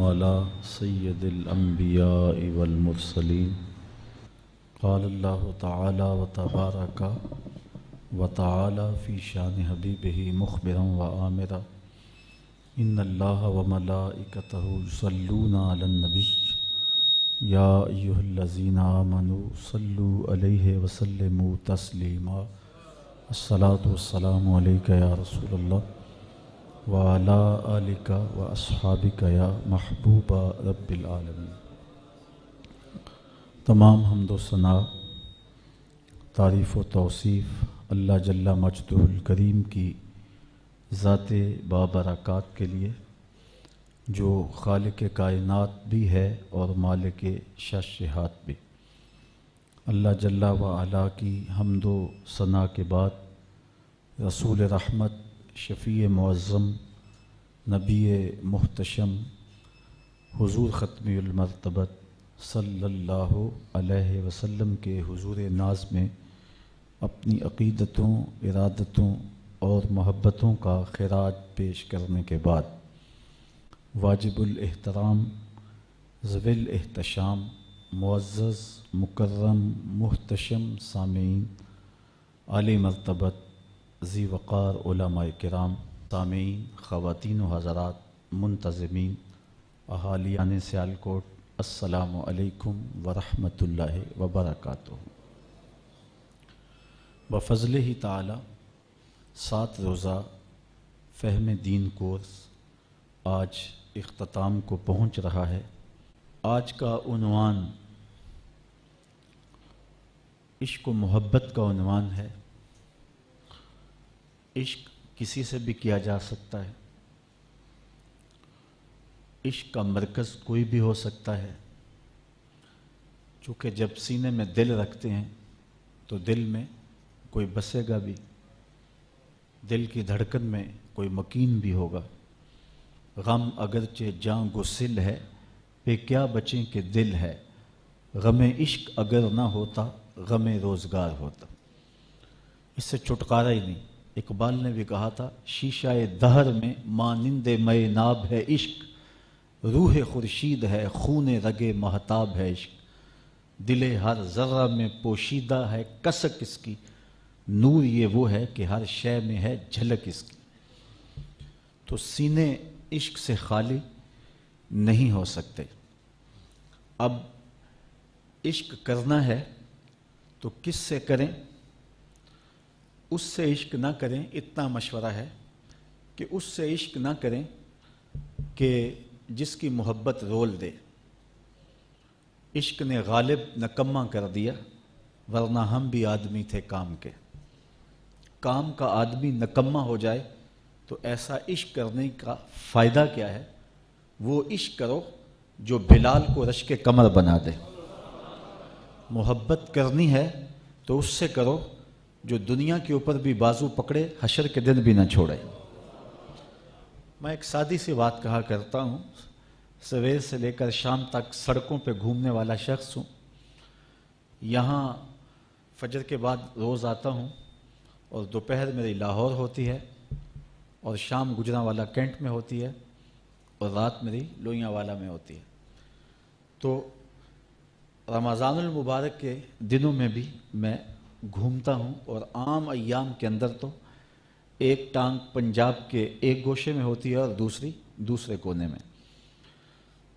على سيد الأنبياء والمرسلين قال الله تعالى وتبارك وتعالى في شان حبيبه مخبرا وآمرا إن الله وملائكته يصلون على النبي يا أيها الذين آمنوا صلوا عليه وسلموا تسليما الصلاة والسلام عليك يا رسول الله وعلى آلك وأصحابك يا محبوب رب العالمين۔ تمام حمد و ثنا، تعریف و توصیف اللہ جل مجدہ الکریم کی ذات بابرکات کے لیے، جو خالق کائنات بھی ہے اور مالک ششہات بھی۔ اللہ جل و علا کی حمد و ثنا کے بعد رسول رحمت، شفیع معظم، نبی محتشم، حضور ختمی المرتبت صلی اللہ علیہ وسلم کے حضور ناز میں اپنی عقیدتوں، ارادتوں اور محبتوں کا خراج پیش کرنے کے بعد واجب الاحترام، ذوی الاحتشام، معزز، مکرم، محتشم سامعین، عالی مرتبت، ذی وقار علماء کرام، سامعین، خواتین و حضرات، منتظمین، اہالیان سیالکوٹ، السلام علیکم ورحمۃ اللہ وبرکاتہ۔ بفضلہ تعالی 7 روزہ فہم دین کورس آج اختتام کو پہنچ رہا ہے۔ آج کا عنوان عشق و محبت کا عنوان ہے۔ عشق کسی سے بھی کیا جا سکتا ہے، عشق کا مرکز کوئی بھی ہو سکتا ہے، چونکہ جب سینے میں دل رکھتے ہیں تو دل میں کوئی بسے گا بھی، دل کی دھڑکن میں کوئی مکین بھی ہوگا۔ غم اگرچہ جاں گسل ہے، پہ کیا بچیں کہ دل ہے، غم عشق اگر نہ ہوتا غم روزگار ہوتا۔ اس سے چھٹکارا ہی نہیں۔ اقبال نے بھی کہا تھا، شیشہ دہر میں مانند مے ناب ہے عشق، روح خورشید ہے خون رگ مہتاب ہے عشق، دل ہر ذرہ میں پوشیدہ ہے کسک اس کی، نور یہ وہ ہے کہ ہر شے میں ہے جھلک اس کی۔ تو سینے عشق سے خالی نہیں ہو سکتے۔ اب عشق کرنا ہے تو کس سے کریں؟ اس سے عشق نہ کریں، اتنا مشورہ ہے کہ اس سے عشق نہ کریں کہ جس کی محبت رول دے۔ عشق نے غالب نکما کر دیا، ورنہ ہم بھی آدمی تھے کام کے۔ کام کا آدمی نکما ہو جائے تو ایسا عشق کرنے کا فائدہ کیا ہے؟ وہ عشق کرو جو بلال کو رشک کمر بنا دے۔ محبت کرنی ہے تو اس سے کرو جو دنیا کے اوپر بھی بازو پکڑے، حشر کے دن بھی نہ چھوڑے۔ میں ایک سادی سی بات کہا کرتا ہوں، سویر سے لے کر شام تک سڑکوں پہ گھومنے والا شخص ہوں۔ یہاں فجر کے بعد روز آتا ہوں، اور دوپہر میری لاہور ہوتی ہے، اور شام گجرانوالا کینٹ میں ہوتی ہے، اور رات میری لوہیاں والا میں ہوتی ہے۔ تو رمضان المبارک کے دنوں میں بھی میں گھومتا ہوں، اور عام ایام کے اندر تو ایک ٹانگ پنجاب کے ایک گوشے میں ہوتی ہے اور دوسرے کونے میں۔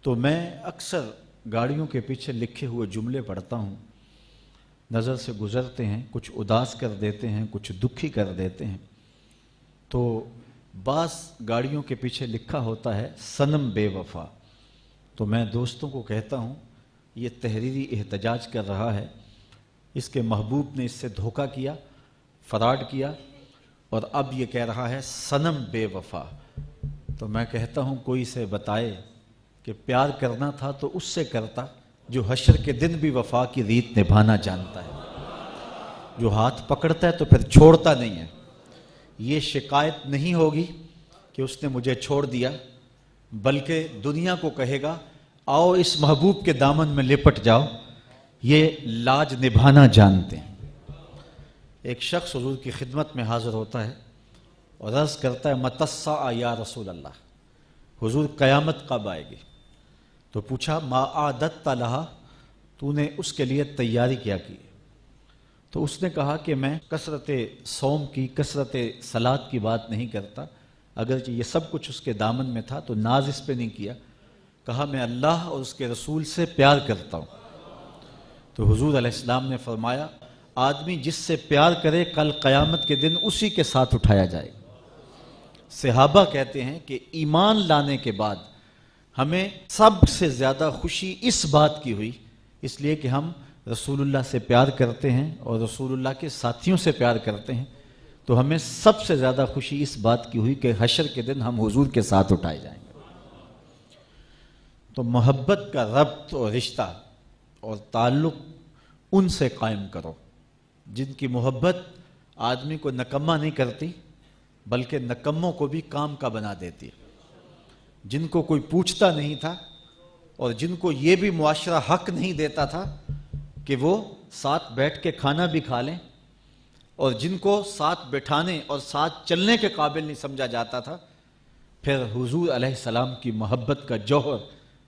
تو میں اکثر گاڑیوں کے پیچھے لکھے ہوئے جملے پڑھتا ہوں، نظر سے گزرتے ہیں، کچھ اداس کر دیتے ہیں، کچھ دکھی کر دیتے ہیں۔ تو بعض گاڑیوں کے پیچھے لکھا ہوتا ہے صنم بے وفا۔ تو میں دوستوں کو کہتا ہوں، یہ تحریری احتجاج کر رہا ہے، اس کے محبوب نے اس سے دھوکہ کیا، فراڈ کیا، اور اب یہ کہہ رہا ہے صنم بے وفا۔ تو میں کہتا ہوں، کوئی اسے بتائے کہ پیار کرنا تھا تو اس سے کرتا جو حشر کے دن بھی وفا کی ریت نبھانا جانتا ہے، جو ہاتھ پکڑتا ہے تو پھر چھوڑتا نہیں ہے۔ یہ شکایت نہیں ہوگی کہ اس نے مجھے چھوڑ دیا، بلکہ دنیا کو کہے گا، آؤ اس محبوب کے دامن میں لپٹ جاؤ، یہ لاج نبھانا جانتے ہیں۔ ایک شخص حضور کی خدمت میں حاضر ہوتا ہے اور عرض کرتا ہے، متی الساعہ یا رسول اللہ، حضور قیامت کب آئے گی؟ تو پوچھا ما عادت لہا، تو نے اس کے لیے تیاری کیا کی؟ تو اس نے کہا کہ میں کثرت صوم کی، کثرت صلات کی بات نہیں کرتا، اگرچہ یہ سب کچھ اس کے دامن میں تھا تو ناز اس پہ نہیں کیا، کہا میں اللہ اور اس کے رسول سے پیار کرتا ہوں۔ تو حضور علیہ السلام نے فرمایا آدمی جس سے پیار کرے کل قیامت کے دن اسی کے ساتھ اٹھایا جائے گا۔ صحابہ کہتے ہیں کہ ایمان لانے کے بعد ہمیں سب سے زیادہ خوشی اس بات کی ہوئی، اس لیے کہ ہم رسول اللہ سے پیار کرتے ہیں اور رسول اللہ کے ساتھیوں سے پیار کرتے ہیں، تو ہمیں سب سے زیادہ خوشی اس بات کی ہوئی کہ حشر کے دن ہم حضور کے ساتھ اٹھائے جائیں گے۔ تو محبت کا ربط اور رشتہ اور تعلق ان سے قائم کرو جن کی محبت آدمی کو نکما نہیں کرتی بلکہ نکموں کو بھی کام کا بنا دیتی ہے، جن کو کوئی پوچھتا نہیں تھا اور جن کو یہ بھی معاشرہ حق نہیں دیتا تھا کہ وہ ساتھ بیٹھ کے کھانا بھی کھا لیں، اور جن کو ساتھ بٹھانے اور ساتھ چلنے کے قابل نہیں سمجھا جاتا تھا، پھر حضور علیہ السلام کی محبت کا جوہر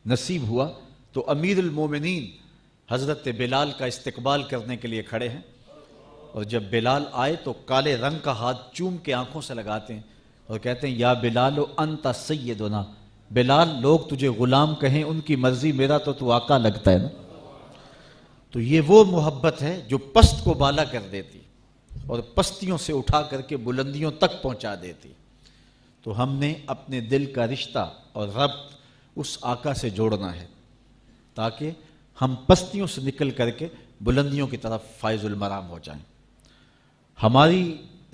نصیب ہوا تو امیر المومنین حضرت بلال کا استقبال کرنے کے لیے کھڑے ہیں، اور جب بلال آئے تو کالے رنگ کا ہاتھ چوم کے آنکھوں سے لگاتے ہیں اور کہتے ہیں یا بلال انت سیدنا، بلال لوگ تجھے غلام کہیں ان کی مرضی، میرا تو آقا لگتا ہے نا۔ تو یہ وہ محبت ہے جو پست کو بالا کر دیتی اور پستیوں سے اٹھا کر کے بلندیوں تک پہنچا دیتی۔ تو ہم نے اپنے دل کا رشتہ اور ربط اس آقا سے جوڑنا ہے تاکہ ہم پستیوں سے نکل کر کے بلندیوں کی طرف فائز المرام ہو جائیں۔ ہماری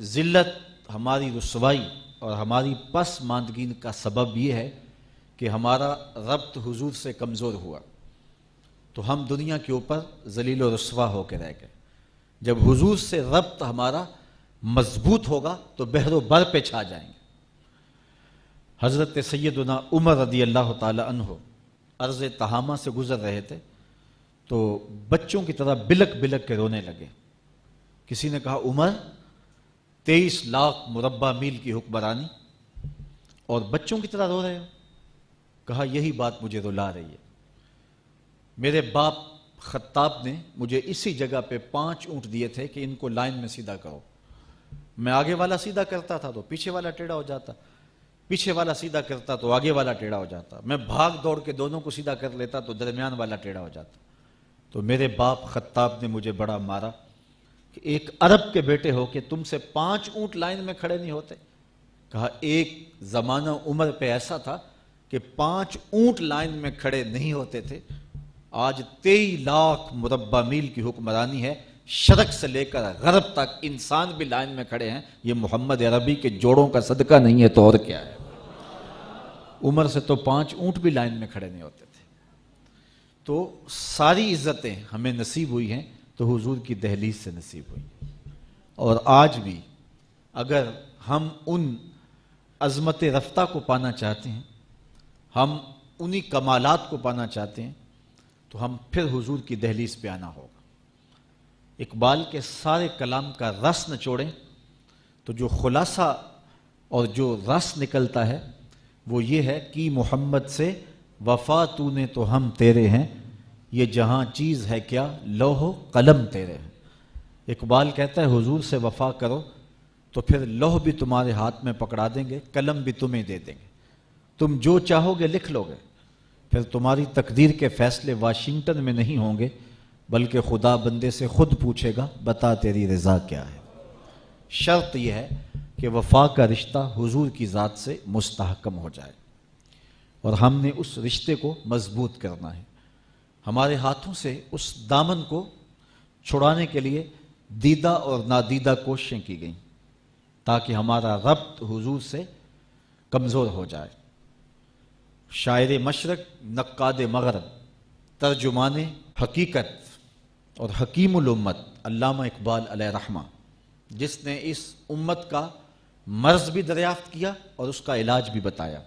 ذلت، ہماری رسوائی اور ہماری پسماندگی کا سبب یہ ہے کہ ہمارا ربط حضور سے کمزور ہوا، تو ہم دنیا کے اوپر ذلیل و رسوا ہو کے رہ گئے۔ جب حضور سے ربط ہمارا مضبوط ہوگا تو بحر و بر پہ چھا جائیں گے۔ حضرت سیدنا عمر رضی اللہ تعالی عنہ ارض تہامہ سے گزر رہے تھے تو بچوں کی طرح بلک بلک کے رونے لگے۔ کسی نے کہا عمر 23 لاکھ مربع میل کی حکمرانی اور بچوں کی طرح رو رہے ہو؟ کہا یہی بات مجھے رلا رہی ہے، میرے باپ خطاب نے مجھے اسی جگہ پہ 5 اونٹ دیے تھے کہ ان کو لائن میں سیدھا کرو، میں آگے والا سیدھا کرتا تھا تو پیچھے والا ٹیڑھا ہو جاتا، پیچھے والا سیدھا کرتا تو آگے والا ٹیڑھا ہو جاتا، میں بھاگ دوڑ کے دونوں کو سیدھا کر لیتا تو درمیان والا ٹیڑھا ہو جاتا۔ تو میرے باپ خطاب نے مجھے بڑا مارا کہ ایک عرب کے بیٹے ہو کہ تم سے 5 اونٹ لائن میں کھڑے نہیں ہوتے۔ کہا ایک زمانہ عمر پہ ایسا تھا کہ 5 اونٹ لائن میں کھڑے نہیں ہوتے تھے، آج 23 لاکھ مربع میل کی حکمرانی ہے، شرق سے لے کر غرب تک انسان بھی لائن میں کھڑے ہیں، یہ محمد عربی کے جوڑوں کا صدقہ نہیں ہے تو اور کیا ہے۔ عمر سے تو 5 اونٹ بھی لائن میں کھڑے نہیں ہوتے تھے۔ تو ساری عزتیں ہمیں نصیب ہوئی ہیں تو حضور کی دہلیز سے نصیب ہوئی، اور آج بھی اگر ہم ان عظمت رفتہ کو پانا چاہتے ہیں، ہم انہی کمالات کو پانا چاہتے ہیں تو ہم پھر حضور کی دہلیز پہ آنا ہوگا۔ اقبال کے سارے کلام کا رس نچوڑیں تو جو خلاصہ اور جو رس نکلتا ہے وہ یہ ہے کہ محمد سے وفا تو نے تو ہم تیرے ہیں، یہ جہاں چیز ہے کیا لوح و قلم تیرے ہیں۔ اقبال کہتا ہے حضور سے وفا کرو تو پھر لوح بھی تمہارے ہاتھ میں پکڑا دیں گے، قلم بھی تمہیں دے دیں گے، تم جو چاہو گے لکھ لو گے، پھر تمہاری تقدیر کے فیصلے واشنگٹن میں نہیں ہوں گے بلکہ خدا بندے سے خود پوچھے گا بتا تیری رضا کیا ہے۔ شرط یہ ہے کہ وفا کا رشتہ حضور کی ذات سے مستحکم ہو جائے، اور ہم نے اس رشتے کو مضبوط کرنا ہے۔ ہمارے ہاتھوں سے اس دامن کو چھڑانے کے لیے دیدہ اور نادیدہ کوششیں کی گئیں تاکہ ہمارا ربط حضور سے کمزور ہو جائے۔ شاعر مشرق، نقاد مغرب، ترجمان حقیقت اور حکیم الامت علامہ اقبال علیہ رحمہ، جس نے اس امت کا مرض بھی دریافت کیا اور اس کا علاج بھی بتایا،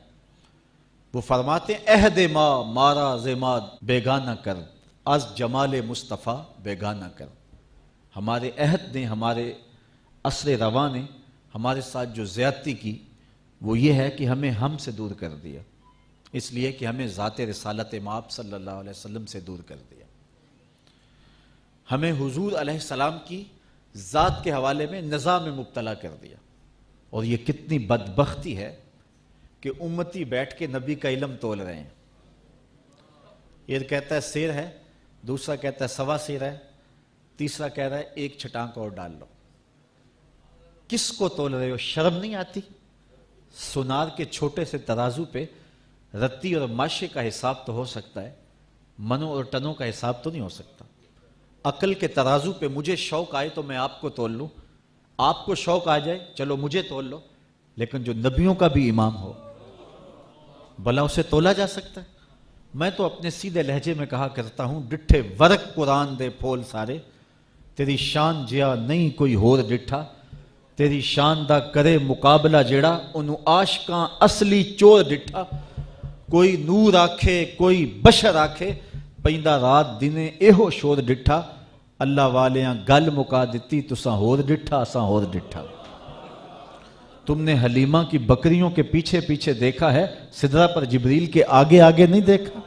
وہ فرماتے ہیں عہد ما مارا زماد بیگانہ کر، از جمال مصطفیٰ بیگانہ کر۔ ہمارے عہد نے، ہمارے عصر رواں نے ہمارے ساتھ جو زیادتی کی وہ یہ ہے کہ ہمیں ہم سے دور کر دیا، اس لیے کہ ہمیں ذات رسالت مآب صلی اللہ علیہ وسلم سے دور کر دیا، ہمیں حضور علیہ السلام کی ذات کے حوالے میں نزاع میں مبتلا کر دیا۔ اور یہ کتنی بدبختی ہے کہ امتی بیٹھ کے نبی کا علم تول رہے ہیں، یہ کہتا ہے سیر ہے، دوسرا کہتا ہے سوا سیر ہے، تیسرا کہہ رہا ہے ایک چھٹانک اور ڈال لو۔ کس کو تول رہے ہو؟ شرم نہیں آتی؟ سونار کے چھوٹے سے ترازو پہ رتی اور ماشے کا حساب تو ہو سکتا ہے، منوں اور ٹنوں کا حساب تو نہیں ہو سکتا۔ عقل کے ترازو پہ مجھے شوق آئے تو میں آپ کو تول لوں، آپ کو شوق آ جائے چلو مجھے تول لو، لیکن جو نبیوں کا بھی امام ہو بھلا اسے تولا جا سکتا ہے؟ میں تو اپنے سیدھے لہجے میں کہا کرتا ہوں، ڈٹھے ورق قرآن دے پھول سارے، تیری شان جیا نہیں کوئی ہور ڈٹھا، تیری شان دا کرے مقابلہ جیڑا انہوں عاشقاں اصلی چور ڈٹھا۔ کوئی نور آکھے کوئی بشر آکھے، پیندہ رات دنے ایہو شور ڈٹھا، اللہ والیاں گل مکا دیتی تساں ہور ڈٹھا اساں ہور ڈٹھا۔ تم نے حلیمہ کی بکریوں کے پیچھے پیچھے دیکھا ہے، سدرہ پر جبریل کے آگے آگے نہیں دیکھا۔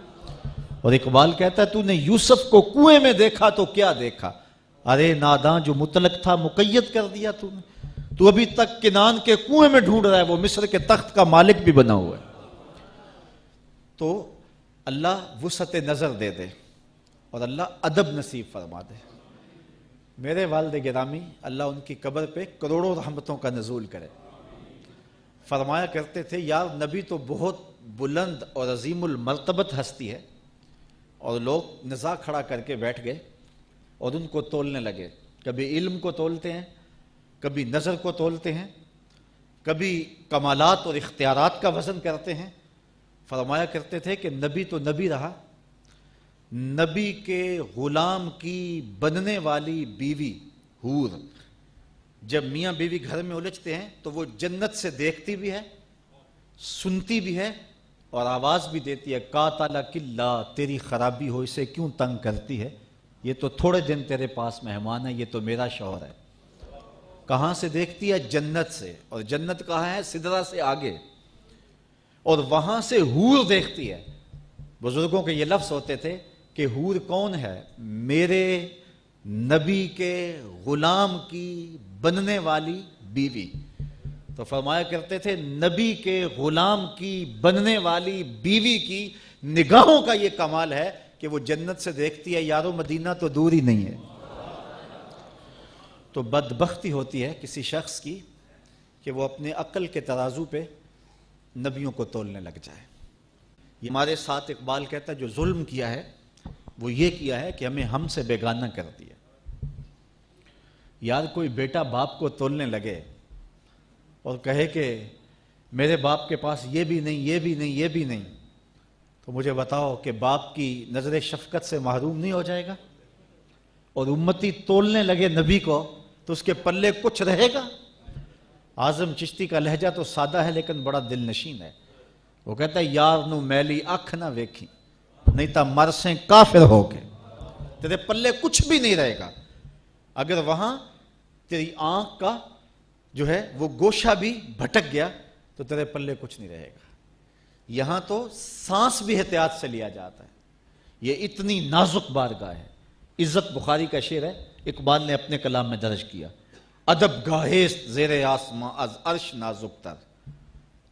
اور اقبال کہتا ہے تو نے یوسف کو کنویں میں دیکھا تو کیا دیکھا، ارے ناداں جو مطلق تھا مقید کر دیا تو نے، تو ابھی تک کنان کے کنویں میں ڈھونڈ رہا ہے، وہ مصر کے تخت کا مالک بھی بنا ہوا ہے۔ تو اللہ وسعت نظر دے دے اور اللہ ادب نصیب فرما دے۔ میرے والد گرامی اللہ ان کی قبر پہ کروڑوں رحمتوں کا نزول کرے، فرمایا کرتے تھے یار نبی تو بہت بلند اور عظیم المرتبت ہستی ہے، اور لوگ نزاع کھڑا کر کے بیٹھ گئے اور ان کو تولنے لگے، کبھی علم کو تولتے ہیں، کبھی نظر کو تولتے ہیں، کبھی کمالات اور اختیارات کا وزن کرتے ہیں۔ فرمایا کرتے تھے کہ نبی تو نبی رہا، نبی کے غلام کی بننے والی بیوی حور جب میاں بیوی گھر میں الجھتے ہیں تو وہ جنت سے دیکھتی بھی ہے، سنتی بھی ہے اور آواز بھی دیتی ہے، قاتل کلا تیری خرابی ہو اسے کیوں تنگ کرتی ہے، یہ تو تھوڑے دن تیرے پاس مہمان ہے، یہ تو میرا شوہر ہے۔ کہاں سے دیکھتی ہے؟ جنت سے، اور جنت کہاں ہے؟ سدرہ سے آگے، اور وہاں سے حور دیکھتی ہے۔ بزرگوں کے یہ لفظ ہوتے تھے کہ حور کون ہے؟ میرے نبی کے غلام کی بننے والی بیوی۔ تو فرمایا کرتے تھے نبی کے غلام کی بننے والی بیوی کی نگاہوں کا یہ کمال ہے کہ وہ جنت سے دیکھتی ہے، یارو مدینہ تو دور ہی نہیں ہے۔ تو بدبختی ہوتی ہے کسی شخص کی کہ وہ اپنے عقل کے ترازو پہ نبیوں کو تولنے لگ جائے۔ یہ ہمارے ساتھ اقبال کہتا ہے جو ظلم کیا ہے وہ یہ کیا ہے کہ ہمیں ہم سے بیگانہ کر دیا۔ یار کوئی بیٹا باپ کو تولنے لگے اور کہے کہ میرے باپ کے پاس یہ بھی نہیں یہ بھی نہیں یہ بھی نہیں، تو مجھے بتاؤ کہ باپ کی نظر شفقت سے محروم نہیں ہو جائے گا؟ اور امتی تولنے لگے نبی کو تو اس کے پلے کچھ رہے گا؟ اعظم چشتی کا لہجہ تو سادہ ہے لیکن بڑا دل نشین ہے۔ وہ کہتا ہے یار نو میلی اکھ نہ ویکھی نہیں تا مرسیں کافر ہو کے، تیرے پلے کچھ بھی نہیں رہے گا اگر وہاں تیری آنکھ کا جو ہے وہ گوشہ بھی بھٹک گیا تو تیرے پلے کچھ نہیں رہے گا۔ یہاں تو سانس بھی احتیاط سے لیا جاتا ہے، یہ اتنی نازک بارگاہ ہے۔ عزت بخاری کا شعر ہے، اقبال نے اپنے کلام میں درج کیا، ادب گاہیست زیر آسماں از عرش نازک تر،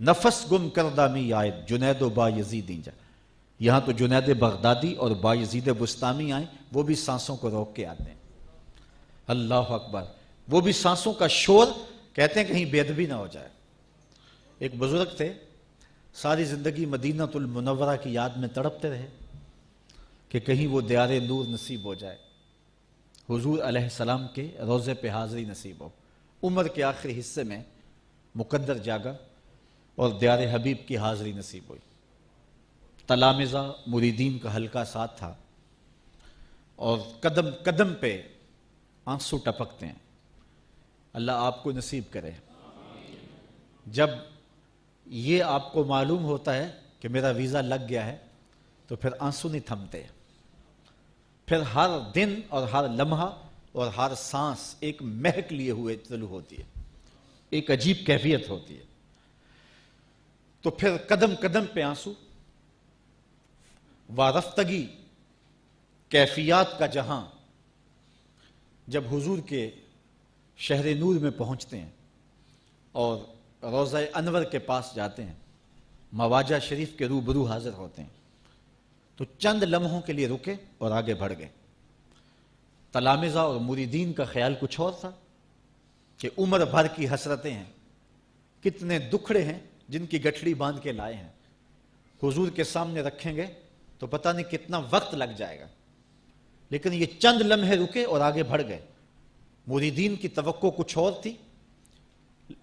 نفس گم کردہ می آئے جنید و با یزید اینجا۔ یہاں تو جنید بغدادی اور با یزید بستامی آئیں، وہ بھی سانسوں کو روک کے آتے ہیں۔ اللہ اکبر، وہ بھی سانسوں کا شور، کہتے ہیں کہیں بے ادبی نہ ہو جائے۔ ایک بزرگ تھے، ساری زندگی مدینۃ المنورہ کی یاد میں تڑپتے رہے کہ کہیں وہ دیار نور نصیب ہو جائے، حضور علیہ السلام کے روضے پہ حاضری نصیب ہو۔ عمر کے آخری حصے میں مقدر جاگا اور دیار حبیب کی حاضری نصیب ہوئی۔ تلامذہ مریدین کا حلقہ ساتھ تھا اور قدم قدم پہ آنسو ٹپکتے ہیں۔ اللہ آپ کو نصیب کرے۔ جب یہ آپ کو معلوم ہوتا ہے کہ میرا ویزا لگ گیا ہے تو پھر آنسو نہیں تھمتے، پھر ہر دن اور ہر لمحہ اور ہر سانس ایک مہک لیے ہوئے طلوع ہوتی ہے، ایک عجیب کیفیت ہوتی ہے۔ تو پھر قدم قدم پہ آنسو، وارفتگی کیفیات کا جہاں جب حضور کے شہر نور میں پہنچتے ہیں اور روضہ انور کے پاس جاتے ہیں، مواجہ شریف کے روبرو حاضر ہوتے ہیں، تو چند لمحوں کے لیے رکے اور آگے بڑھ گئے۔ تلامذہ اور مریدین کا خیال کچھ اور تھا کہ عمر بھر کی حسرتیں ہیں، کتنے دکھڑے ہیں جن کی گٹھڑی باندھ کے لائے ہیں، حضور کے سامنے رکھیں گے تو پتہ نہیں کتنا وقت لگ جائے گا، لیکن یہ چند لمحے رکے اور آگے بڑھ گئے۔ مریدین کی توقع کچھ اور تھی،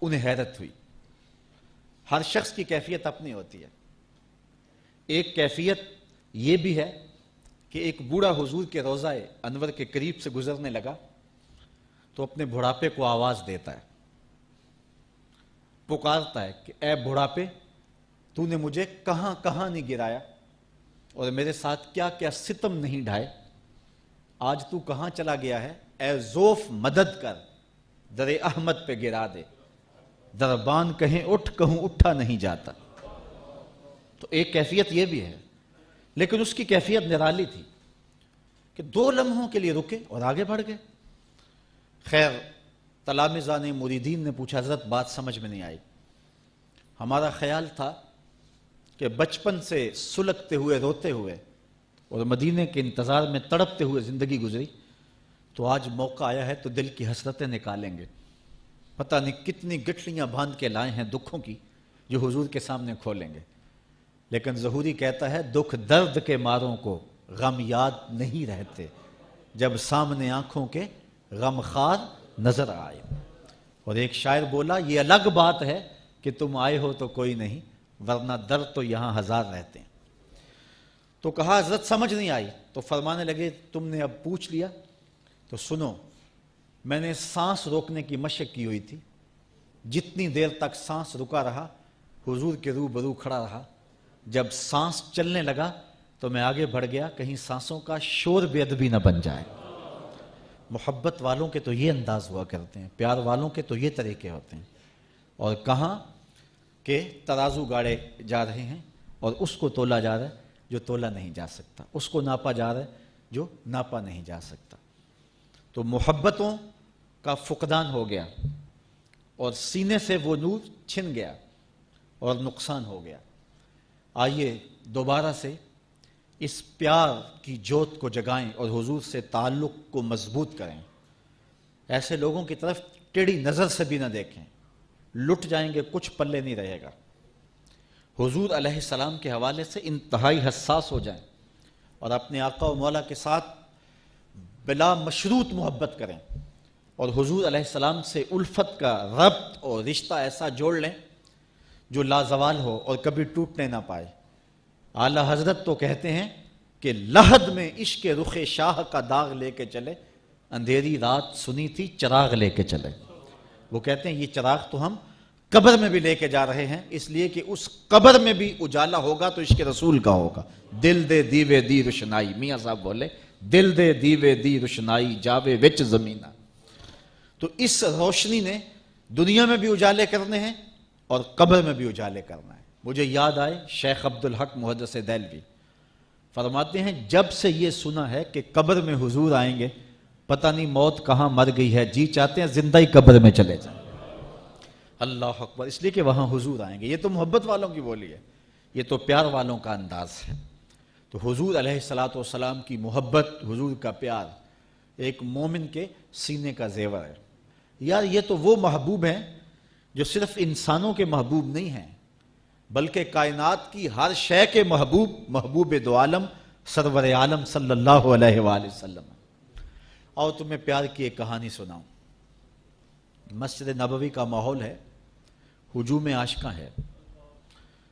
انہیں حیرت ہوئی۔ ہر شخص کی کیفیت اپنی ہوتی ہے۔ ایک کیفیت یہ بھی ہے کہ ایک بوڑھا حضور کے روضہ انور کے قریب سے گزرنے لگا تو اپنے بڑھاپے کو آواز دیتا ہے، پکارتا ہے کہ اے بڑھاپے، تو نے مجھے کہاں کہاں نہیں گرایا اور میرے ساتھ کیا کیا ستم نہیں ڈھائے، آج تو کہاں چلا گیا ہے؟ اے ذوف مدد کر، در احمد پہ گرا دے، دربان کہیں اٹھ کہوں اٹھا نہیں جاتا۔ تو ایک کیفیت یہ بھی ہے، لیکن اس کی کیفیت نرالی تھی کہ 2 لمحوں کے لیے رکے اور آگے بڑھ گئے۔ خیر، تلامذہ نے، مریدین نے پوچھا، حضرت بات سمجھ میں نہیں آئی، ہمارا خیال تھا کہ بچپن سے سلگتے ہوئے، روتے ہوئے اور مدینے کے انتظار میں تڑپتے ہوئے زندگی گزری، تو آج موقع آیا ہے تو دل کی حسرتیں نکالیں گے، پتہ نہیں کتنی گٹھلیاں باندھ کے لائے ہیں دکھوں کی جو حضور کے سامنے کھولیں گے۔ لیکن ظہوری کہتا ہے دکھ درد کے ماروں کو غم یاد نہیں رہتے، جب سامنے آنکھوں کے غم خار نظر آئے۔ اور ایک شاعر بولا، یہ الگ بات ہے کہ تم آئے ہو تو کوئی نہیں، ورنہ درد تو یہاں ہزار رہتے ہیں۔ تو کہا حضرت سمجھ نہیں آئی، تو فرمانے لگے تم نے اب پوچھ لیا تو سنو، میں نے سانس روکنے کی مشق کی ہوئی تھی، جتنی دیر تک سانس رکا رہا حضور کے روبرو کھڑا رہا، جب سانس چلنے لگا تو میں آگے بڑھ گیا، کہیں سانسوں کا شور بے ادبی نہ بن جائے۔ محبت والوں کے تو یہ انداز ہوا کرتے ہیں، پیار والوں کے تو یہ طریقے ہوتے ہیں۔ اور کہاں کہ ترازو گاڑے جا رہے ہیں اور اس کو تولا جا رہا ہے جو تولا نہیں جا سکتا، اس کو ناپا جا رہا ہے جو ناپا نہیں جا سکتا۔ تو محبتوں کا فقدان ہو گیا اور سینے سے وہ نور چھن گیا اور نقصان ہو گیا۔ آئیے دوبارہ سے اس پیار کی جوت کو جگائیں اور حضور سے تعلق کو مضبوط کریں۔ ایسے لوگوں کی طرف ٹیڑھی نظر سے بھی نہ دیکھیں، لٹ جائیں گے، کچھ پلے نہیں رہے گا۔ حضور علیہ السلام کے حوالے سے انتہائی حساس ہو جائیں اور اپنے آقا و مولا کے ساتھ بلا مشروط محبت کریں، اور حضور علیہ السلام سے الفت کا ربط اور رشتہ ایسا جوڑ لیں جو لازوال ہو اور کبھی ٹوٹنے نہ پائے۔ اعلی حضرت تو کہتے ہیں کہ لحد میں عشق رخ شاہ کا داغ لے کے چلے، اندھیری رات سنی تھی چراغ لے کے چلے۔ وہ کہتے ہیں یہ چراغ تو ہم قبر میں بھی لے کے جا رہے ہیں، اس لیے کہ اس قبر میں بھی اجالا ہوگا تو عشق رسول کا ہوگا۔ دل دے دیوے دی روشنائی، میاں صاحب بولے دل دے دیوے دی روشنائی جاوے وچ زمینہ۔ تو اس روشنی نے دنیا میں بھی اجالے کرنے ہیں اور قبر میں بھی اجالے کرنا ہے۔ مجھے یاد آئے شیخ عبدالحق محدث دہلوی فرماتے ہیں جب سے یہ سنا ہے کہ قبر میں حضور آئیں گے، پتہ نہیں موت کہاں مر گئی ہے، جی چاہتے ہیں زندہ ہی قبر میں چلے جائیں۔ اللہ اکبر، اس لیے کہ وہاں حضور آئیں گے۔ یہ تو محبت والوں کی بولی ہے، یہ تو پیار والوں کا انداز ہے۔ تو حضور علیہ الصلوۃ والسلام کی محبت، حضور کا پیار ایک مومن کے سینے کا زیور ہے۔ یار یہ تو وہ محبوب ہیں جو صرف انسانوں کے محبوب نہیں ہیں، بلکہ کائنات کی ہر شے کے محبوب، محبوب دو عالم سرور عالم صلی اللہ علیہ وآلہ وسلم۔ اور تمہیں پیار کی ایک کہانی سناؤں۔ مسجد نبوی کا ماحول ہے، ہجوم عاشقاں ہے،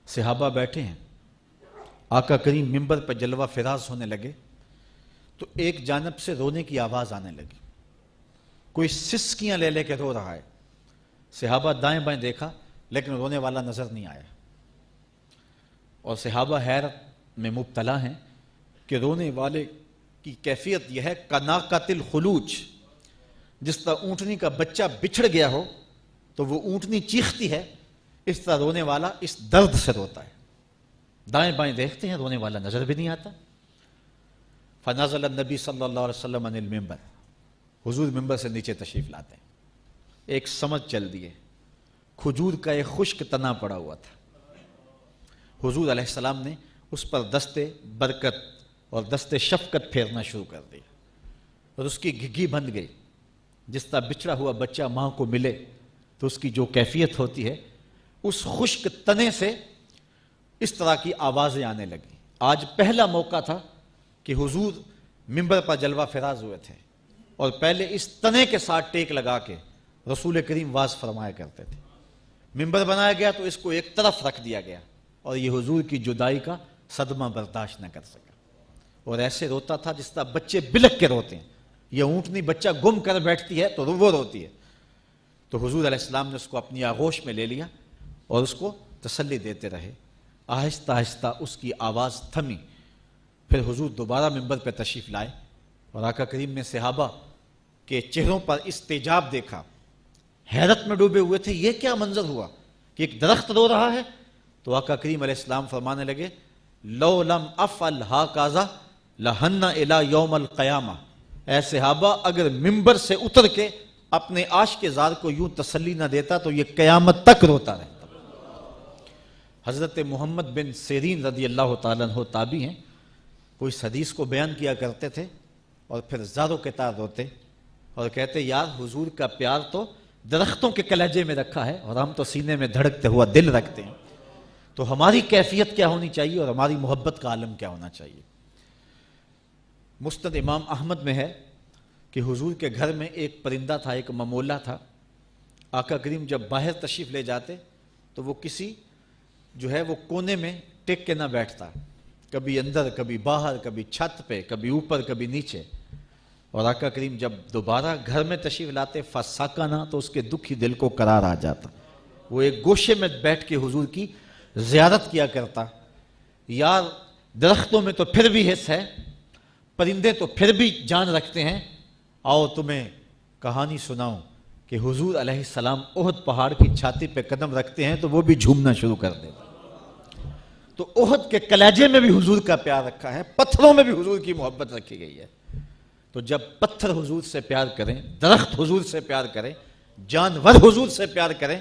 صحابہ بیٹھے ہیں، آقا کریم منبر پر جلوہ فراز ہونے لگے تو ایک جانب سے رونے کی آواز آنے لگی، کوئی سسکیاں لے لے کے رو رہا ہے۔ صحابہ دائیں بائیں دیکھا لیکن رونے والا نظر نہیں آیا، اور صحابہ حیرت میں مبتلا ہیں کہ رونے والے کی کیفیت یہ ہے کناقۃ الخلوج، جس طرح اونٹنی کا بچہ بچھڑ گیا ہو تو وہ اونٹنی چیختی ہے، اس طرح رونے والا اس درد سے روتا ہے۔ دائیں بائیں دیکھتے ہیں رونے والا نظر بھی نہیں آتا. فنزل النبی صلی اللہ علیہ وسلم عن المنبر، حضور ممبر سے نیچے تشریف لاتے ہیں. ایک سمجھ چل دیے، کھجور کا ایک خشک تنا پڑا ہوا تھا. حضور علیہ السلام نے اس پر دست برکت اور دست شفقت پھیرنا شروع کر دیا اور اس کی گھگی بند گئی. جس طرح بچھڑا ہوا بچہ ماں کو ملے تو اس کی جو کیفیت ہوتی ہے، اس خشک تنے سے اس طرح کی آوازیں آنے لگیں. آج پہلا موقع تھا کہ حضور منبر پر جلوہ فراز ہوئے تھے اور پہلے اس تنے کے ساتھ ٹیک لگا کے رسول کریم واز فرمایا کرتے تھے. منبر بنایا گیا تو اس کو ایک طرف رکھ دیا گیا اور یہ حضور کی جدائی کا صدمہ برداشت نہ کر سکا اور ایسے روتا تھا جس طرح بچے بلک کے روتے ہیں. یہ اونٹنی بچہ گم کر بیٹھتی ہے تو وہ روتی ہے. تو حضور علیہ السلام نے اس کو اپنی آغوش میں لے لیا اور اس کو تسلی دیتے رہے. آہستہ آہستہ اس کی آواز تھمی. پھر حضور دوبارہ منبر پہ تشریف لائے اور آقا کریم نے صحابہ کے چہروں پر استجاب دیکھا. حیرت میں ڈوبے ہوئے تھے، یہ کیا منظر ہوا کہ ایک درخت رو رہا ہے. تو آقا کریم علیہ السلام فرمانے لگے، لو لم افعل ہاکذا لہن الی یوم القیامہ. اے صحابہ، اگر منبر سے اتر کے اپنے عاشق زار کو یوں تسلی نہ دیتا تو یہ قیامت تک روتا رہتا. حضرت محمد بن سیرین رضی اللہ تعالیٰ عنہ تابعی ہیں، وہ اس حدیث کو بیان کیا کرتے تھے اور پھر زاروں کے تار روتے اور کہتے، یار حضور کا پیار تو درختوں کے کلیجے میں رکھا ہے اور ہم تو سینے میں دھڑکتے ہوا دل رکھتے ہیں. تو ہماری کیفیت کیا ہونی چاہیے اور ہماری محبت کا عالم کیا ہونا چاہیے. مسند امام احمد میں ہے کہ حضور کے گھر میں ایک پرندہ تھا، ایک ممولہ تھا. آقا کریم جب باہر تشریف لے جاتے تو وہ کسی جو ہے وہ کونے میں ٹک کے نہ بیٹھتا، کبھی اندر کبھی باہر، کبھی چھت پہ کبھی اوپر کبھی نیچے. اور آقا کریم جب دوبارہ گھر میں تشریف لاتے فساکنا تو اس کے دکھی دل کو قرار آ جاتا. وہ ایک گوشے میں بیٹھ کے حضور کی زیارت کیا کرتا. یار درختوں میں تو پھر بھی حص ہے، پرندے تو پھر بھی جان رکھتے ہیں. آؤ تمہیں کہانی سناؤں کہ حضور علیہ السلام احد پہاڑ کی چھاتی پہ قدم رکھتے ہیں تو وہ بھی جھومنا شروع کر دیتے. تو احد کے کلیجے میں بھی حضور کا پیار رکھا ہے، پتھروں میں بھی حضور کی محبت رکھی گئی ہے. تو جب پتھر حضور سے پیار کریں، درخت حضور سے پیار کریں، جانور حضور سے پیار کریں،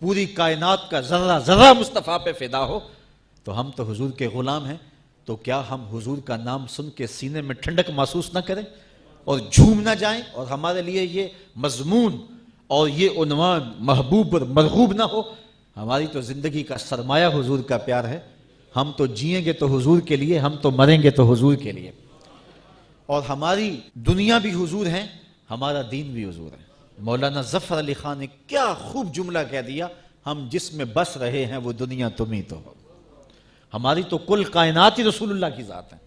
پوری کائنات کا ذرہ ذرہ مصطفیٰ پہ فدا ہو، تو ہم تو حضور کے غلام ہیں. تو کیا ہم حضور کا نام سن کے سینے میں ٹھنڈک محسوس نہ کریں اور جھوم نہ جائیں اور ہمارے لیے یہ مضمون اور یہ عنوان محبوب اور مرغوب نہ ہو؟ ہماری تو زندگی کا سرمایہ حضور کا پیار ہے. ہم تو جئیں گے تو حضور کے لیے، ہم تو مریں گے تو حضور کے لیے. اور ہماری دنیا بھی حضور ہیں، ہمارا دین بھی حضور ہے. مولانا ظفر علی خان نے کیا خوب جملہ کہہ دیا، ہم جس میں بس رہے ہیں وہ دنیا تم ہی تو ہو. ہماری تو کل کائنات ہی رسول اللہ کی ذات ہے.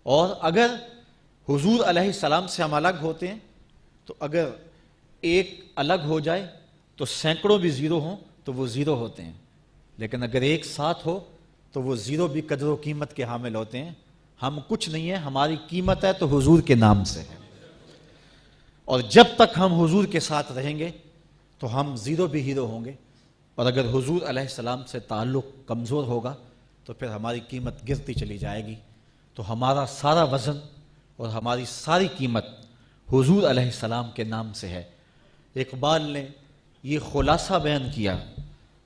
اور اگر حضور علیہ السلام سے ہم الگ ہوتے ہیں تو اگر ایک الگ ہو جائے تو سینکڑوں بھی زیرو ہوں تو وہ زیرو ہوتے ہیں، لیکن اگر ایک ساتھ ہو تو وہ زیرو بھی قدر و قیمت کے حامل ہوتے ہیں. ہم کچھ نہیں ہیں، ہماری قیمت ہے تو حضور کے نام سے ہے. اور جب تک ہم حضور کے ساتھ رہیں گے تو ہم زیرو بھی ہیرو ہوں گے. اور اگر حضور علیہ السلام سے تعلق کمزور ہوگا تو پھر ہماری قیمت گرتی چلی جائے گی. تو ہمارا سارا وزن اور ہماری ساری قیمت حضور علیہ السلام کے نام سے ہے. اقبال نے یہ خلاصہ بیان کیا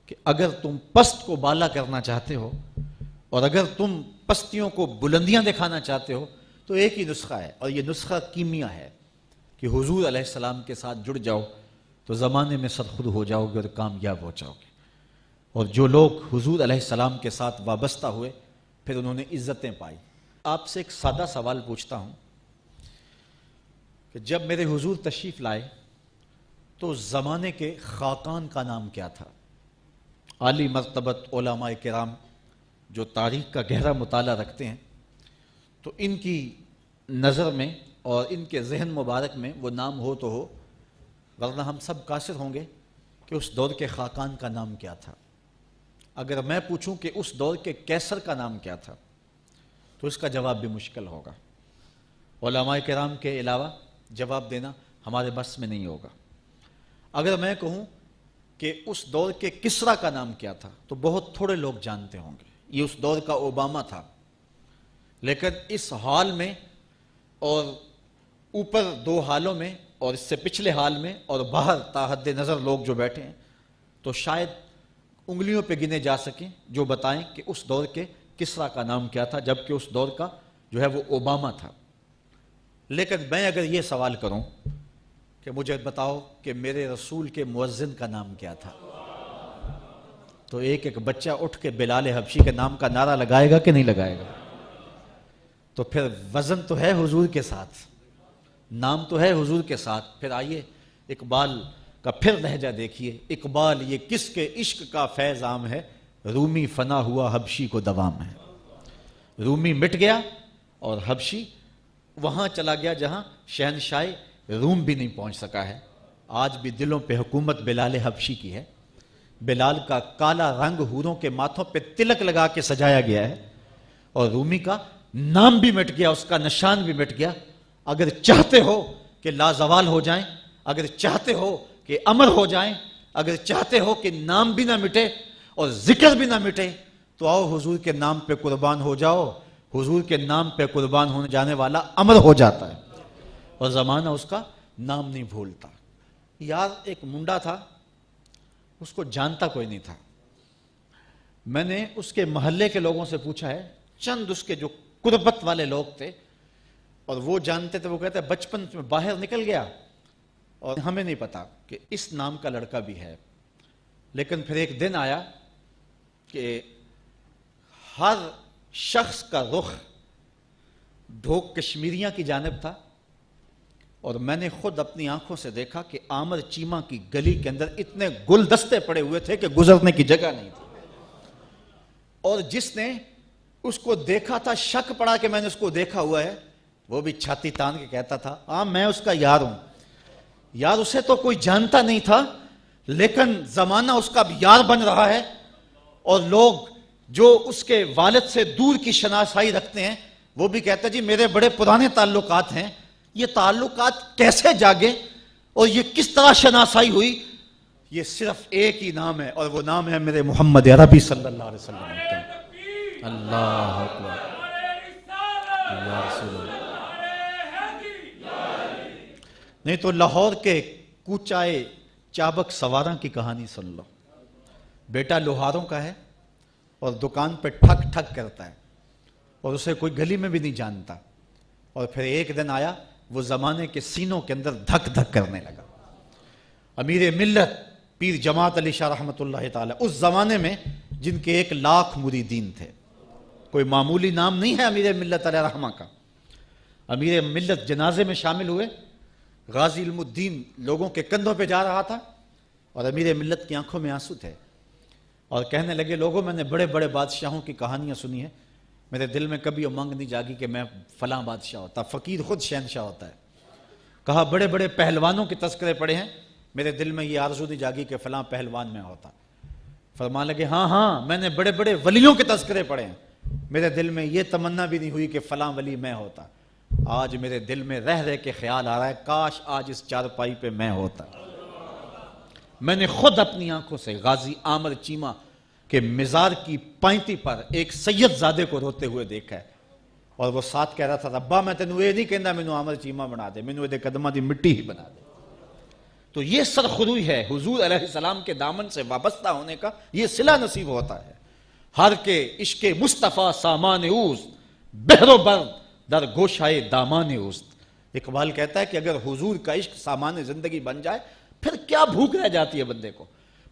کہ اگر تم پست کو بالا کرنا چاہتے ہو اور اگر تم پستیوں کو بلندیاں دکھانا چاہتے ہو تو ایک ہی نسخہ ہے، اور یہ نسخہ کیمیا ہے کہ حضور علیہ السلام کے ساتھ جڑ جاؤ تو زمانے میں سرخود ہو جاؤ گے اور کامیاب ہو جاؤ گے. اور جو لوگ حضور علیہ السلام کے ساتھ وابستہ ہوئے پھر انہوں نے عزتیں پائی. آپ سے ایک سادہ سوال پوچھتا ہوں کہ جب میرے حضور تشریف لائے تو زمانے کے خاقان کا نام کیا تھا؟ عالی مرتبت علماء کرام جو تاریخ کا گہرا مطالعہ رکھتے ہیں تو ان کی نظر میں اور ان کے ذہن مبارک میں وہ نام ہو تو ہو، ورنہ ہم سب قاصر ہوں گے کہ اس دور کے خاقان کا نام کیا تھا. اگر میں پوچھوں کہ اس دور کے کیسر کا نام کیا تھا تو اس کا جواب بھی مشکل ہوگا. علماء کرام کے علاوہ جواب دینا ہمارے بس میں نہیں ہوگا. اگر میں کہوں کہ اس دور کے کسرا کا نام کیا تھا تو بہت تھوڑے لوگ جانتے ہوں گے. یہ اس دور کا اوباما تھا، لیکن اس حال میں اور اوپر دو حالوں میں اور اس سے پچھلے حال میں اور باہر تا حد نظر لوگ جو بیٹھے ہیں تو شاید انگلیوں پہ گنے جا سکیں جو بتائیں کہ اس دور کے کسرا کا نام کیا تھا، جبکہ اس دور کا جو ہے وہ اوباما تھا۔ لیکن میں اگر یہ سوال کروں کہ مجھے بتاؤ کہ میرے رسول کے مؤذن کا نام کیا تھا، تو ایک ایک بچہ اٹھ کے بلال حبشی کے نام کا نعرہ لگائے گا کہ نہیں لگائے گا؟ تو پھر وزن تو ہے حضور کے ساتھ، نام تو ہے حضور کے ساتھ۔ پھر آئیے اقبال کا پھر لہجہ دیکھیے، اقبال یہ کس کے عشق کا فیض عام ہے، رومی فنا ہوا حبشی کو دوام ہے۔ رومی مٹ گیا اور حبشی وہاں چلا گیا جہاں شہنشاہ روم بھی نہیں پہنچ سکا ہے۔ آج بھی دلوں پہ حکومت بلال حبشی کی ہے۔ بلال کا کالا رنگ حوروں کے ماتھوں پہ تلک لگا کے سجایا گیا ہے، اور رومی کا نام بھی مٹ گیا، اس کا نشان بھی مٹ گیا۔ اگر چاہتے ہو کہ لازوال ہو جائیں، اگر چاہتے ہو کہ امر ہو جائیں، اگر چاہتے ہو کہ نام بھی نہ مٹے اور ذکر بھی نہ مٹے، تو آؤ حضور کے نام پہ قربان ہو جاؤ۔ حضور کے نام پہ قربان ہونے جانے والا امر ہو جاتا ہے، اور زمانہ اس کا نام نہیں بھولتا۔ یار ایک منڈا تھا، اس کو جانتا کوئی نہیں تھا۔ میں نے اس کے محلے کے لوگوں سے پوچھا ہے، چند اس کے جو قربت والے لوگ تھے اور وہ جانتے تھے، وہ کہتے ہیں بچپن میں باہر نکل گیا اور ہمیں نہیں پتا کہ اس نام کا لڑکا بھی ہے۔ لیکن پھر ایک دن آیا کہ ہر شخص کا رخ ڈھوک کشمیریاں کی جانب تھا، اور میں نے خود اپنی آنکھوں سے دیکھا کہ عامر چیمہ کی گلی کے اندر اتنے گلدستے پڑے ہوئے تھے کہ گزرنے کی جگہ نہیں تھی، اور جس نے اس کو دیکھا تھا شک پڑا کہ میں نے اس کو دیکھا ہوا ہے، وہ بھی چھاتی تان کے کہتا تھا ہاں میں اس کا یار ہوں۔ یار اسے تو کوئی جانتا نہیں تھا، لیکن زمانہ اس کا یار بن رہا ہے، اور لوگ جو اس کے والد سے دور کی شناسائی رکھتے ہیں وہ بھی کہتے ہیں جی میرے بڑے پرانے تعلقات ہیں۔ یہ تعلقات کیسے جاگے اور یہ کس طرح شناسائی ہوئی؟ یہ صرف ایک ہی نام ہے، اور وہ نام ہے میرے محمد عربی صلی اللہ علیہ وسلم۔ اللہ اکبر، یا رسول اللہ۔ نہیں تو لاہور کے کوچائے چابک سواراں کی کہانی سن لو۔ بیٹا لوہاروں کا ہے اور دکان پہ ٹھک ٹھک کرتا ہے، اور اسے کوئی گلی میں بھی نہیں جانتا، اور پھر ایک دن آیا وہ زمانے کے سینوں کے اندر دھک دھک کرنے لگا۔ امیر ملت پیر جماعت علی شاہ رحمۃ اللہ تعالی، اس زمانے میں جن کے 1,00,000 مریدین تھے، کوئی معمولی نام نہیں ہے امیر ملت علیہ رحمہ کا۔ امیر ملت جنازے میں شامل ہوئے، غازی علم الدین لوگوں کے کندھوں پہ جا رہا تھا، اور امیر ملت کی آنکھوں میں آنسو تھے، اور کہنے لگے لوگوں میں نے بڑے بڑے بادشاہوں کی کہانیاں سنی ہیں، میرے دل میں کبھی امنگ نہیں جاگی کہ میں فلاں بادشاہ ہوتا۔ فقیر خود شہنشاہ ہوتا ہے۔ کہا بڑے بڑے پہلوانوں کے تذکرے پڑے ہیں، میرے دل میں یہ آرزو نہیں جاگی کہ فلاں پہلوان میں ہوتا۔ فرمانے لگے ہاں ہاں میں نے بڑے بڑے ولیوں کے تذکرے پڑھے ہیں، میرے دل میں یہ تمنا بھی نہیں ہوئی کہ فلاں ولی میں ہوتا۔ آج میرے دل میں رہ رہ کے خیال آ رہا ہے کاش آج اس چارپائی پہ میں ہوتا۔ میں نے خود اپنی آنکھوں سے غازی عامر چیمہ کہ مزار کی پائنتی پر ایک سید زادے کو روتے ہوئے دیکھا ہے، اور وہ ساتھ کہہ رہا تھا ربا میں تینوں یہ نہیں کہندا مینوں عامر چیمہ بنا دے، مینوں دے قدماں دی مٹی ہی بنا دے۔ تو یہ سرخروئی ہے حضور علیہ السلام کے دامن سے وابستہ ہونے کا، یہ صلہ نصیب ہوتا ہے۔ ہر کے عشق مصطفیٰ سامان اوست، بحر و بر در گوشائے دامان اوست۔ اقبال کہتا ہے کہ اگر حضور کا عشق سامان زندگی بن جائے پھر کیا بھوک رہ جاتی ہے بندے کو،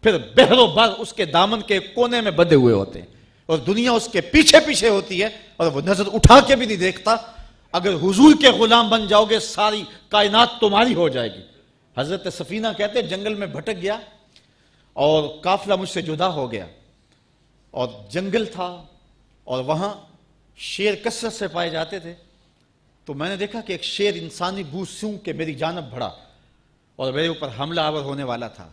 پھر بحر و بر اس کے دامن کے کونے میں بندھے ہوئے ہوتے ہیں، اور دنیا اس کے پیچھے پیچھے ہوتی ہے اور وہ نظر اٹھا کے بھی نہیں دیکھتا۔ اگر حضور کے غلام بن جاؤ گے ساری کائنات تمہاری ہو جائے گی۔ حضرت سفینہ کہتے جنگل میں بھٹک گیا اور قافلہ مجھ سے جدا ہو گیا، اور جنگل تھا اور وہاں شیر کثرت سے پائے جاتے تھے، تو میں نے دیکھا کہ ایک شیر انسانی بو سونگ کے میری جانب بڑھا اور میرے اوپر حملہ آور ہونے والا تھا۔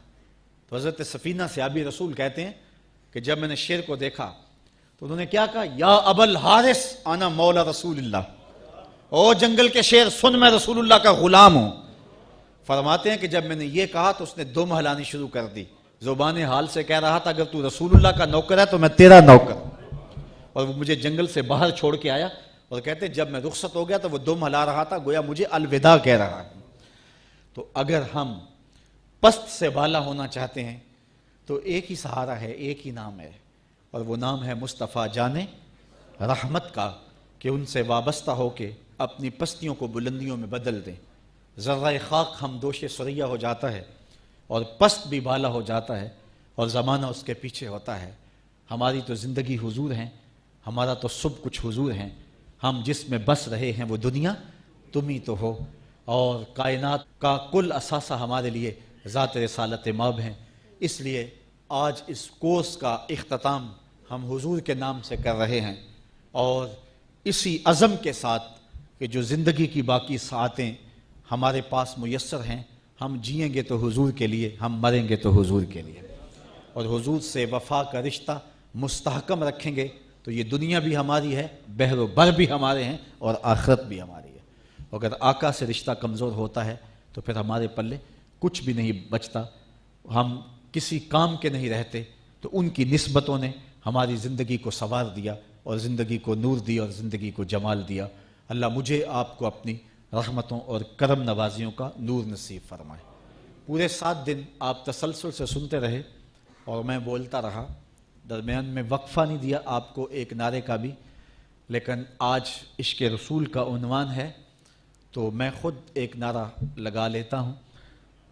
تو حضرت سفینہ صحابی رسول کہتے ہیں کہ جب میں نے شیر کو دیکھا تو انہوں نے کیا کہا، یا ابا الحارث انا مولا رسول اللہ، او جنگل کے شیر سن میں رسول اللہ کا غلام ہوں۔ فرماتے ہیں کہ جب میں نے یہ کہا تو اس نے دم ہلانی شروع کر دی، زبان حال سے کہہ رہا تھا اگر تو رسول اللہ کا نوکر ہے تو میں تیرا نوکر ہوں۔ اور وہ مجھے جنگل سے باہر چھوڑ کے آیا اور کہتے جب میں رخصت ہو گیا تو وہ دم ہلا رہا تھا گویا مجھے الوداع کہہ رہا ہے۔ تو اگر ہم پست سے بالا ہونا چاہتے ہیں تو ایک ہی سہارا ہے، ایک ہی نام ہے، اور وہ نام ہے مصطفیٰ جان رحمت کا، کہ ان سے وابستہ ہو کے اپنی پستیوں کو بلندیوں میں بدل دیں۔ ذرہ خاک ہم دوش سریا ہو جاتا ہے اور پست بھی بالا ہو جاتا ہے اور زمانہ اس کے پیچھے ہوتا ہے۔ ہماری تو زندگی حضور ہیں، ہمارا تو سب کچھ حضور ہیں، ہم جس میں بس رہے ہیں وہ دنیا تم ہی تو ہو، اور کائنات کا کل اثاثہ ہمارے لیے ذات رسالت ماب ہیں۔ اس لیے آج اس کورس کا اختتام ہم حضور کے نام سے کر رہے ہیں، اور اسی عزم کے ساتھ کہ جو زندگی کی باقی ساعتیں ہمارے پاس میسر ہیں، ہم جئیں گے تو حضور کے لیے، ہم مریں گے تو حضور کے لیے، اور حضور سے وفا کا رشتہ مستحکم رکھیں گے تو یہ دنیا بھی ہماری ہے، بحر و بر بھی ہمارے ہیں، اور آخرت بھی ہماری ہے۔ اگر آقا سے رشتہ کمزور ہوتا ہے تو پھر ہمارے پلے کچھ بھی نہیں بچتا، ہم کسی کام کے نہیں رہتے۔ تو ان کی نسبتوں نے ہماری زندگی کو سنوار دیا اور زندگی کو نور دیا اور زندگی کو جمال دیا۔ اللہ مجھے آپ کو اپنی رحمتوں اور کرم نوازیوں کا نور نصیب فرمائے۔ پورے 7 دن آپ تسلسل سے سنتے رہے اور میں بولتا رہا، درمیان میں وقفہ نہیں دیا آپ کو ایک نعرے کا بھی، لیکن آج عشق رسول کا عنوان ہے تو میں خود ایک نعرہ لگا لیتا ہوں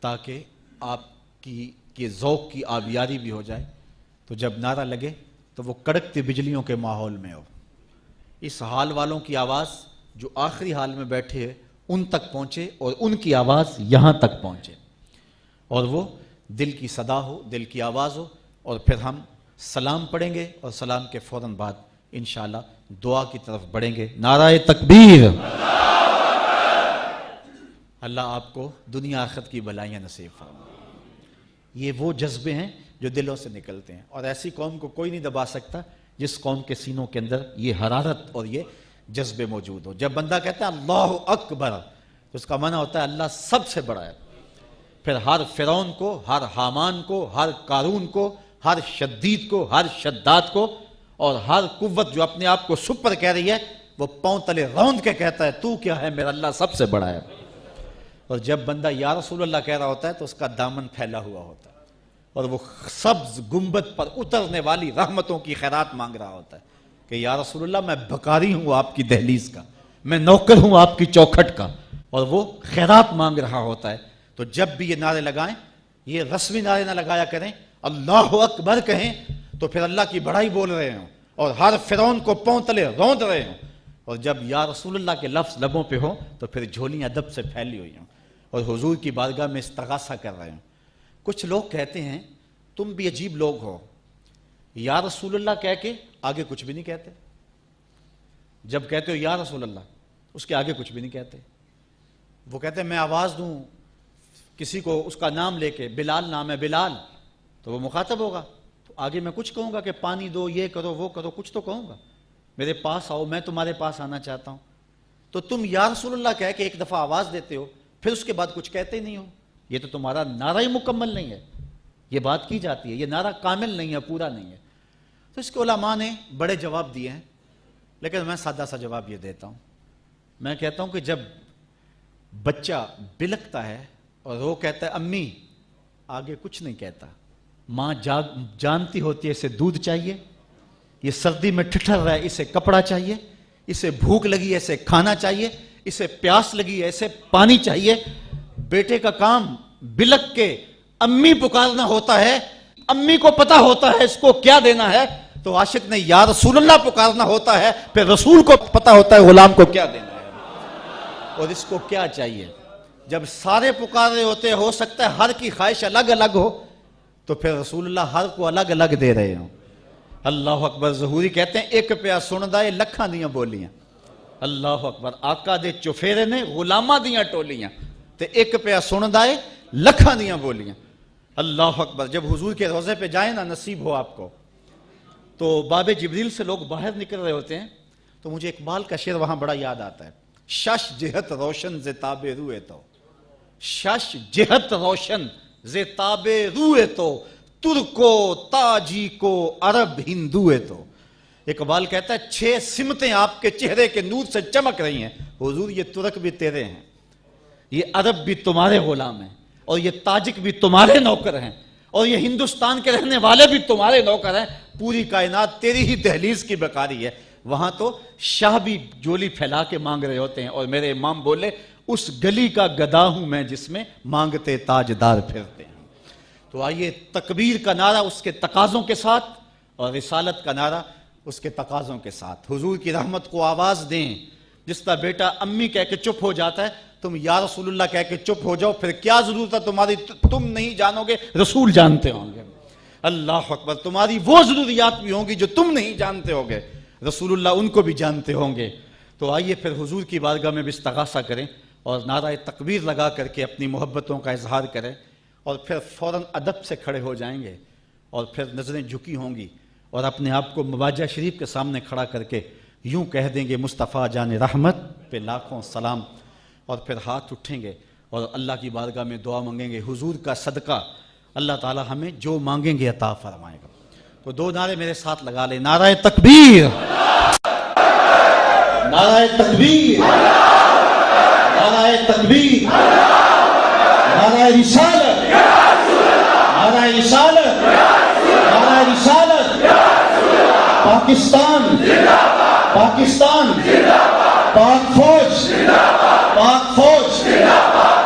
تاکہ آپ کی ذوق کی آبیاری بھی ہو جائے۔ تو جب نعرہ لگے تو وہ کڑکتی بجلیوں کے ماحول میں ہو، اس حال والوں کی آواز جو آخری حال میں بیٹھے ہیں ان تک پہنچے اور ان کی آواز یہاں تک پہنچے، اور وہ دل کی صدا ہو، دل کی آواز ہو، اور پھر ہم سلام پڑھیں گے اور سلام کے فوراً بعد انشاءاللہ دعا کی طرف بڑھیں گے۔ نعرہ تکبیر! اللہ آپ کو دنیا آخرت کی بلائیاں نصیب فرمائے۔ یہ وہ جذبے ہیں جو دلوں سے نکلتے ہیں، اور ایسی قوم کو کوئی نہیں دبا سکتا جس قوم کے سینوں کے اندر یہ حرارت اور یہ جذبے موجود ہو۔ جب بندہ کہتا ہے اللہ اکبر تو اس کا معنی ہوتا ہے اللہ سب سے بڑا ہے۔ پھر ہر فرعون کو، ہر حامان کو، ہر قارون کو، ہر شدید کو، ہر شداد کو، اور ہر قوت جو اپنے آپ کو سپر کہہ رہی ہے وہ پاؤں تلے روند کے کہتا ہے تو کیا ہے، میرا اللہ سب سے بڑا ہے۔ اور جب بندہ یا رسول اللہ کہہ رہا ہوتا ہے تو اس کا دامن پھیلا ہوا ہوتا ہے اور وہ سبز گنبد پر اترنے والی رحمتوں کی خیرات مانگ رہا ہوتا ہے کہ یا رسول اللہ میں بھکاری ہوں آپ کی دہلیز کا، میں نوکر ہوں آپ کی چوکھٹ کا، اور وہ خیرات مانگ رہا ہوتا ہے۔ تو جب بھی یہ نعرے لگائیں، یہ رسمی نعرے نہ لگایا کریں، اللہ اکبر کہیں تو پھر اللہ کی بڑائی بول رہے ہوں اور ہر فرعون کو پاؤں تلے روند رہے ہوں، اور جب یا رسول اللہ کے لفظ لبوں پہ ہوں تو پھر جھولیاں ادب سے پھیلی ہوئی ہوں اور حضور کی بارگاہ میں استغاثہ کر رہے ہوں۔ کچھ لوگ کہتے ہیں تم بھی عجیب لوگ ہو، یا رسول اللہ کہہ کے آگے کچھ بھی نہیں کہتے، جب کہتے ہو یا رسول اللہ اس کے آگے کچھ بھی نہیں کہتے۔ وہ کہتے ہیں میں آواز دوں کسی کو اس کا نام لے کے، بلال نام ہے بلال، تو وہ مخاطب ہوگا، تو آگے میں کچھ کہوں گا کہ پانی دو، یہ کرو وہ کرو، کچھ تو کہوں گا، میرے پاس آؤ میں تمہارے پاس آنا چاہتا ہوں۔ تو تم یا رسول اللہ کہہ کے ایک دفعہ آواز دیتے ہو پھر اس کے بعد کچھ کہتے ہی نہیں ہو، یہ تو تمہارا نعرہ ہی مکمل نہیں ہے۔ یہ بات کی جاتی ہے یہ نعرہ کامل نہیں ہے، پورا نہیں ہے۔ تو اس کے علماء نے بڑے جواب دیے ہیں، لیکن میں سادہ سا جواب یہ دیتا ہوں، میں کہتا ہوں کہ جب بچہ بلکتا ہے اور وہ کہتا ہے امی، آگے کچھ نہیں کہتا، ماں جانتی ہوتی ہے اسے دودھ چاہیے، یہ سردی میں ٹھٹر رہا ہے اسے کپڑا چاہیے، اسے بھوک لگی ہے اسے کھانا چاہیے، اسے پیاس لگی ہے اسے پانی چاہیے۔ بیٹے کا کام بلک کے امی پکارنا ہوتا ہے، امی کو پتا ہوتا ہے اس کو کیا دینا ہے، تو عاشق نے یا رسول اللہ پکارنا ہوتا ہے، پھر رسول کو پتا ہوتا ہے غلام کو کیا دینا ہے اور اس کو کیا چاہیے۔ جب سارے پکار رہے ہوتے ہو سکتا ہے ہر کی خواہش الگ الگ ہو، تو پھر رسول اللہ ہر کو الگ الگ دے رہے ہوں۔ اللہ اکبر، ظہوری کہتے ہیں ایک پیا سن دائے لکھاں دیاں بولیاں۔ اللہ اکبر، آقا دے چفیرے نے غلاماں دیاں ٹولیاں تے ایک پیا سن دائے لکھاں دیاں بولیاں۔ اللہ اکبر، جب حضور کے روضے پہ جائیں نا، نصیب ہو آپ کو، تو باب جبریل سے لوگ باہر نکل رہے ہوتے ہیں، تو مجھے اقبال کا شعر وہاں بڑا یاد آتا ہے، شش جہت روشن زتاب روئے تو، شش جہت روشن زتاب روئے تو، ترکو تاجی کو عرب ہندوئے تو، اقبال کہتا ہے 6 سمتیں آپ کے چہرے کے نور سے چمک رہی ہیں. حضور یہ ترک بھی تیرے ہیں, یہ عرب بھی تمہارے غلام ہیں, اور یہ تاجک بھی تمہارے نوکر ہیں, اور یہ ہندوستان کے رہنے والے بھی تمہارے نوکر ہیں. پوری کائنات تیری ہی دہلیز کی بکاری ہے. وہاں تو شاہ بھی جولی پھیلا کے مانگ رہے ہوتے ہیں, اور میرے امام بولے اس گلی کا گدا ہوں میں جس میں مانگتے تاجدار پھرتے ہیں. تو آئیے تکبیر کا نعرہ اس کے تقاضوں کے ساتھ, اور رسالت کا نعرہ اس کے تقاضوں کے ساتھ. حضور کی رحمت کو آواز دیں. جس طرح بیٹا امی کہہ کے چپ ہو جاتا ہے, تم یا رسول اللہ کہہ کے چپ ہو جاؤ, پھر کیا ضرورت ہے تمہاری, تم نہیں جانو گے, رسول جانتے ہوں گے. اللہ اکبر. تمہاری وہ ضروریات بھی ہوں گی جو تم نہیں جانتے ہو گے, رسول اللہ ان کو بھی جانتے ہوں گے. تو آئیے پھر حضور کی بارگاہ میں بھی استغاثہ کریں, اور نعرہ تکبیر لگا کر کے اپنی محبتوں کا اظہار کریں, اور پھر فوراً ادب سے کھڑے ہو جائیں گے, اور پھر نظریں جھکی ہوں گی, اور اپنے آپ کو مواجہ شریف کے سامنے کھڑا کر کے یوں کہہ دیں گے مصطفیٰ جان رحمت پہ لاکھوں سلام. اور پھر ہاتھ اٹھیں گے اور اللہ کی بارگاہ میں دعا مانگیں گے. حضور کا صدقہ اللہ تعالی ہمیں جو مانگیں گے عطا فرمائے گا. تو 2 نعرے میرے ساتھ لگا لیں. نعرہ تکبیر, نعرہ تکبیر, نعرہ تکبیر, نعرہ رسالت, نعرہ رسالت, نعرہ رسالت. پاکستان پاکستان, پاک فوج, پاک فوج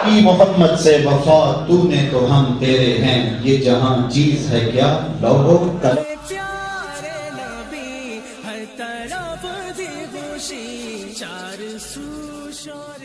کی محمد سے وفا, تو نے تو ہم تیرے ہیں, یہ جہاں چیز ہے کیا لوگوں قلم. پیارے نبی ہر طرف دی خوشی, 400